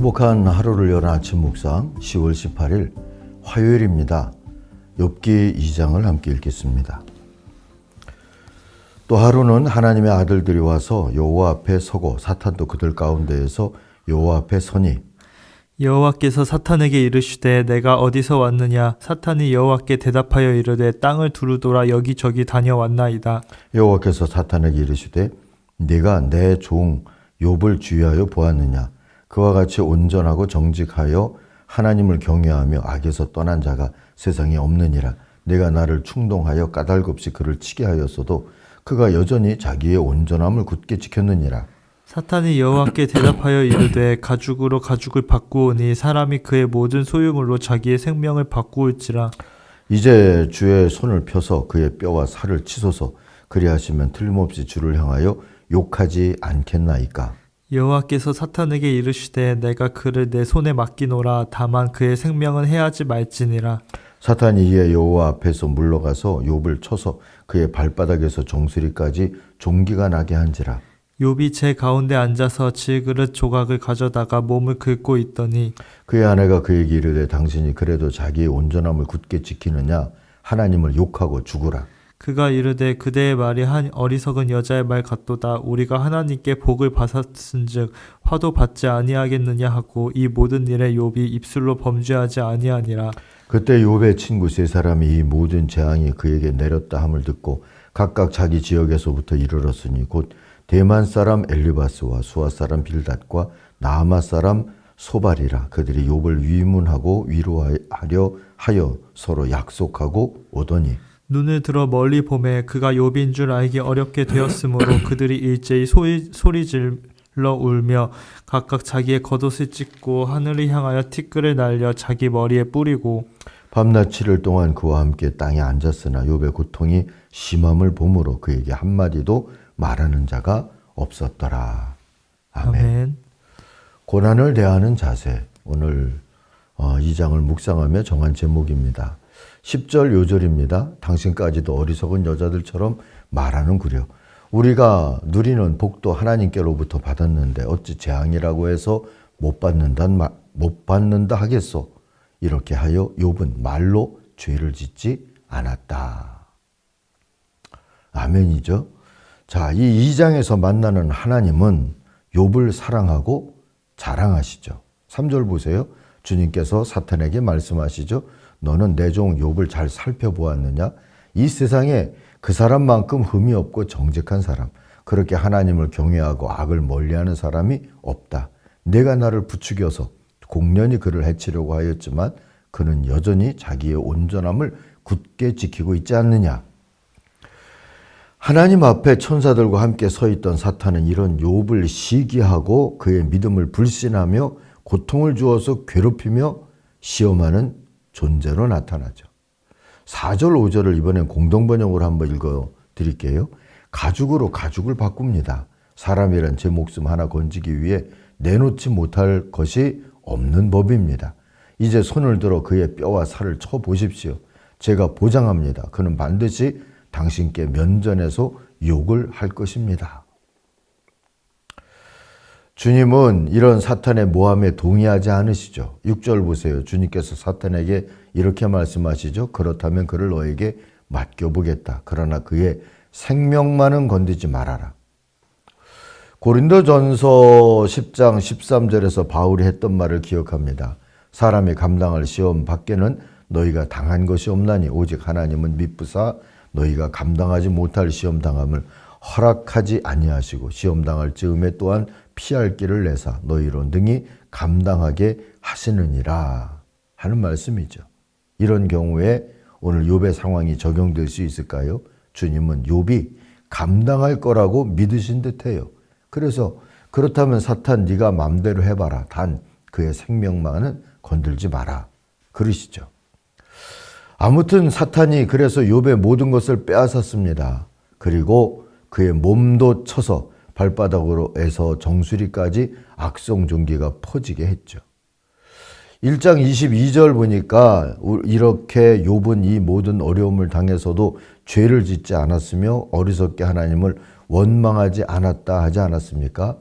행복한 하루를 여는 아침 묵상 10월 18일 화요일입니다. 욥기 2장을 함께 읽겠습니다. 또 하루는 하나님의 아들들이 와서 여호와 앞에 서고 사탄도 그들 가운데에서 여호와 앞에 서니 여호와께서 사탄에게 이르시되 내가 어디서 왔느냐. 사탄이 여호와께 대답하여 이르되 땅을 두루돌아 여기저기 다녀왔나이다. 여호와께서 사탄에게 이르시되 네가 내 종 욥을 주의하여 보았느냐. 그와 같이 온전하고 정직하여 하나님을 경외하며 악에서 떠난 자가 세상에 없느니라. 내가 나를 충동하여 까닭없이 그를 치게 하였어도 그가 여전히 자기의 온전함을 굳게 지켰느니라. 사탄이 여호와께 대답하여 이르되 가죽으로 가죽을 바꾸오니 사람이 그의 모든 소유물로 자기의 생명을 바꾸올지라. 이제 주의 손을 펴서 그의 뼈와 살을 치소서. 그리하시면 틀림없이 주를 향하여 욕하지 않겠나이까. 여호와께서 사탄에게 이르시되 내가 그를 내 손에 맡기노라. 다만 그의 생명은 해하지 말지니라. 사탄이 이에 여호와 앞에서 물러가서 욥을 쳐서 그의 발바닥에서 정수리까지 종기가 나게 한지라. 욥이 제 가운데 앉아서 질그릇 조각을 가져다가 몸을 긁고 있더니 그의 아내가 그에게 이르되 당신이 그래도 자기의 온전함을 굳게 지키느냐. 하나님을 욕하고 죽으라. 그가 이르되 그대의 말이 한 어리석은 여자의 말 같도다. 우리가 하나님께 복을 받았은즉 화도 받지 아니하겠느냐 하고 이 모든 일에 욥이 입술로 범죄하지 아니하니라. 그때 욥의 친구 세 사람이 이 모든 재앙이 그에게 내렸다 함을 듣고 각각 자기 지역에서부터 이르렀으니 곧 대만 사람 엘리바스와 수아 사람 빌닷과 나아마 사람 소발이라. 그들이 욥을 위문하고 위로하려 하여 서로 약속하고 오더니 눈을 들어 멀리 보매 그가 욥인 줄 알기 어렵게 되었으므로 그들이 일제히 소리질러 울며 각각 자기의 겉옷을 찢고 하늘을 향하여 티끌을 날려 자기 머리에 뿌리고 밤낮 7일 동안 그와 함께 땅에 앉았으나 욥의 고통이 심함을 보므로 그에게 한마디도 말하는 자가 없었더라. 아멘. 아멘. 고난을 대하는 자세, 오늘 2장을 묵상하며 정한 제목입니다. 10절 요절입니다. 당신까지도 어리석은 여자들처럼 말하는구려. 우리가 누리는 복도 하나님께로부터 받았는데 어찌 재앙이라고 해서 못 받는다 하겠소. 이렇게 하여 욥은 말로 죄를 짓지 않았다. 아멘이죠. 자, 이 2장에서 만나는 하나님은 욥을 사랑하고 자랑하시죠. 3절 보세요. 주님께서 사탄에게 말씀하시죠. 너는 내 종 욥을 잘 살펴보았느냐? 이 세상에 그 사람만큼 흠이 없고 정직한 사람, 그렇게 하나님을 경외하고 악을 멀리하는 사람이 없다. 내가 나를 부추겨서 공련히 그를 해치려고 하였지만 그는 여전히 자기의 온전함을 굳게 지키고 있지 않느냐? 하나님 앞에 천사들과 함께 서 있던 사탄은 이런 욥을 시기하고 그의 믿음을 불신하며 고통을 주어서 괴롭히며 시험하는 존재로 나타나죠. 4절, 5절을 이번엔 공동번역으로 한번 읽어드릴게요. 가죽으로 가죽을 바꿉니다. 사람이란 제 목숨 하나 건지기 위해 내놓지 못할 것이 없는 법입니다. 이제 손을 들어 그의 뼈와 살을 쳐보십시오. 제가 보장합니다. 그는 반드시 당신께 면전에서 욕을 할 것입니다. 주님은 이런 사탄의 모함에 동의하지 않으시죠. 6절 보세요. 주님께서 사탄에게 이렇게 말씀하시죠. 그렇다면 그를 너에게 맡겨보겠다. 그러나 그의 생명만은 건드지 말아라. 고린도전서 10장 13절에서 바울이 했던 말을 기억합니다. 사람이 감당할 시험 밖에는 너희가 당한 것이 없나니 오직 하나님은 미쁘사 너희가 감당하지 못할 시험 당함을 허락하지 아니하시고 시험 당할 즈음에 또한 피할 길을 내사 너희로 능히 감당하게 하시느니라 하는 말씀이죠. 이런 경우에 오늘 욥의 상황이 적용될 수 있을까요? 주님은 욥이 감당할 거라고 믿으신 듯해요. 그래서 그렇다면 사탄 네가 맘대로 해봐라. 단 그의 생명만은 건들지 마라. 그러시죠. 아무튼 사탄이 그래서 욥의 모든 것을 빼앗았습니다. 그리고 그의 몸도 쳐서 발바닥으로에서 정수리까지 악성종기가 퍼지게 했죠. 1장 22절 보니까 이렇게 욥은 이 모든 어려움을 당해서도 죄를 짓지 않았으며 어리석게 하나님을 원망하지 않았다 하지 않았습니까?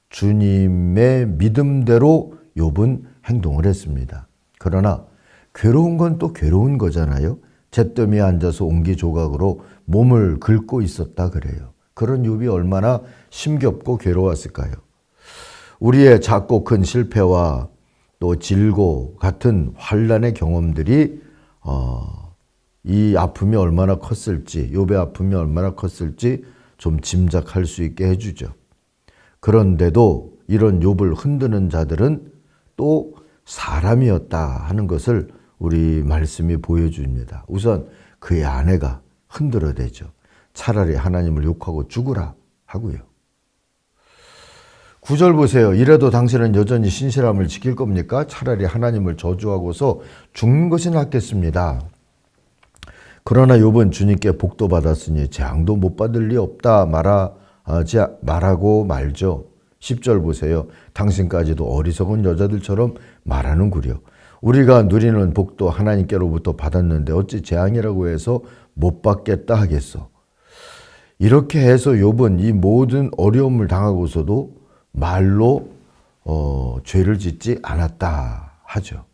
주님의 믿음대로 욥은 행동을 했습니다. 그러나 괴로운 건 또 괴로운 거잖아요. 잿더미에 앉아서 옹기조각으로 몸을 긁고 있었다 그래요. 그런 욥이 얼마나 힘겹고 괴로웠을까요? 우리의 작고 큰 실패와 또 질고 같은 환난의 경험들이 이 아픔이 얼마나 컸을지, 욥의 아픔이 얼마나 컸을지 좀 짐작할 수 있게 해주죠. 그런데도 이런 욥을 흔드는 자들은 또 사람이었다 하는 것을 우리 말씀이 보여줍니다. 우선 그의 아내가 흔들어대죠. 차라리 하나님을 욕하고 죽으라 하고요. 9절 보세요. 이래도 당신은 여전히 신실함을 지킬 겁니까? 차라리 하나님을 저주하고서 죽는 것이 낫겠습니다. 그러나 욥은 주님께 복도 받았으니 재앙도 못 받을 리 없다 말하고 말죠. 10절 보세요. 당신까지도 어리석은 여자들처럼 말하는구려. 우리가 누리는 복도 하나님께로부터 받았는데 어찌 재앙이라고 해서 못 받겠다 하겠어. 이렇게 해서 욥은 이 모든 어려움을 당하고서도 말로 죄를 짓지 않았다 하죠.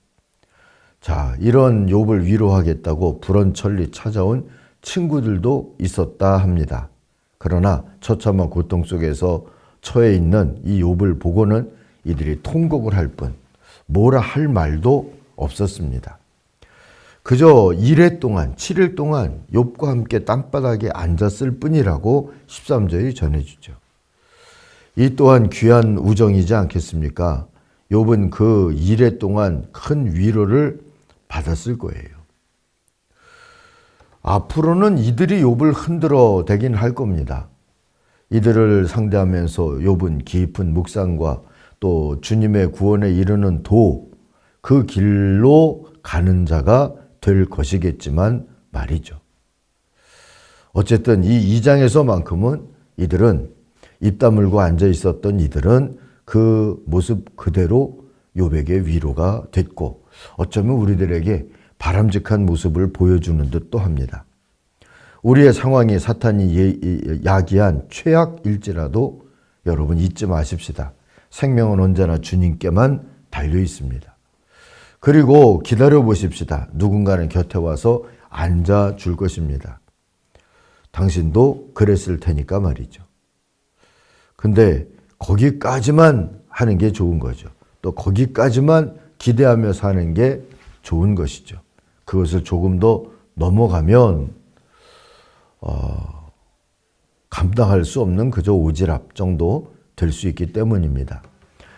자, 이런 욥을 위로하겠다고 불언천리 찾아온 친구들도 있었다 합니다. 그러나 처참한 고통 속에서 처해 있는 이 욥을 보고는 이들이 통곡을 할 뿐 뭐라 할 말도 없었습니다. 그저 7일 동안 욥과 함께 땅바닥에 앉았을 뿐이라고 13절이 전해주죠. 이 또한 귀한 우정이지 않겠습니까? 욥은 그 1회 동안 큰 위로를 받았을 거예요. 앞으로는 이들이 욥을 흔들어 대긴 할 겁니다. 이들을 상대하면서 욥은 깊은 묵상과 또 주님의 구원에 이르는 그 길로 가는 자가 될 것이겠지만 말이죠. 어쨌든 이 2장에서만큼은 이들은 입 다물고 앉아 있었던 이들은 그 모습 그대로 욥에게 위로가 됐고 어쩌면 우리들에게 바람직한 모습을 보여주는 듯도 합니다. 우리의 상황이 사탄이 야기한 최악일지라도 여러분 잊지 마십시다. 생명은 언제나 주님께만 달려 있습니다. 그리고 기다려 보십시다. 누군가는 곁에 와서 앉아 줄 것입니다. 당신도 그랬을 테니까 말이죠. 근데 거기까지만 하는 게 좋은 거죠. 또 거기까지만 기대하며 사는 게 좋은 것이죠. 그것을 조금 더 넘어가면 감당할 수 없는 그저 오지랖 정도 될 수 있기 때문입니다.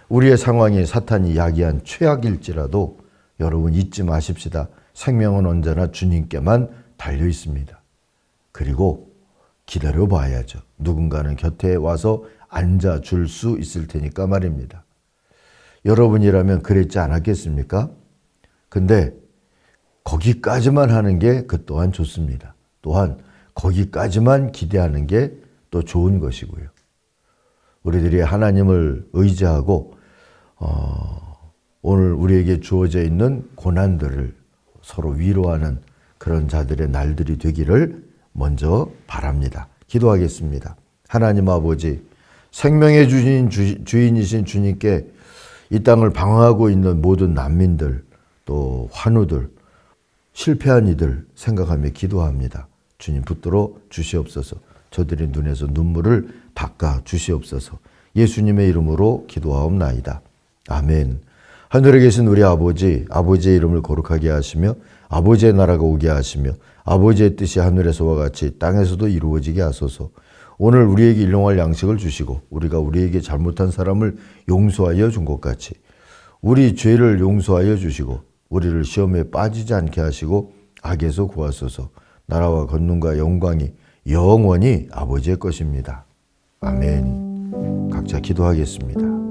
우리의 상황이 사탄이 야기한 최악일지라도 여러분 잊지 마십시다. 생명은 언제나 주님께만 달려 있습니다. 그리고 기다려 봐야죠. 누군가는 곁에 와서 앉아 줄 수 있을 테니까 말입니다. 여러분이라면 그랬지 않았겠습니까? 근데 거기까지만 하는 게 그 또한 좋습니다. 또한 거기까지만 기대하는 게 또 좋은 것이고요. 우리들이 하나님을 의지하고 오늘 우리에게 주어져 있는 고난들을 서로 위로하는 그런 자들의 날들이 되기를 먼저 바랍니다. 기도하겠습니다. 하나님 아버지, 생명의 주인이신 주님께 이 땅을 방황하고 있는 모든 난민들, 또 환우들, 실패한 이들 생각하며 기도합니다. 주님 붙들어 주시옵소서. 저들의 눈에서 눈물을 닦아 주시옵소서. 예수님의 이름으로 기도하옵나이다. 아멘. 하늘에 계신 우리 아버지, 아버지의 이름을 거룩하게 하시며 아버지의 나라가 오게 하시며 아버지의 뜻이 하늘에서와 같이 땅에서도 이루어지게 하소서. 오늘 우리에게 일용할 양식을 주시고 우리가 우리에게 잘못한 사람을 용서하여 준 것 같이 우리 죄를 용서하여 주시고 우리를 시험에 빠지지 않게 하시고 악에서 구하소서. 나라와 권능과 영광이 영원히 아버지의 것입니다. 아멘. 각자 기도하겠습니다.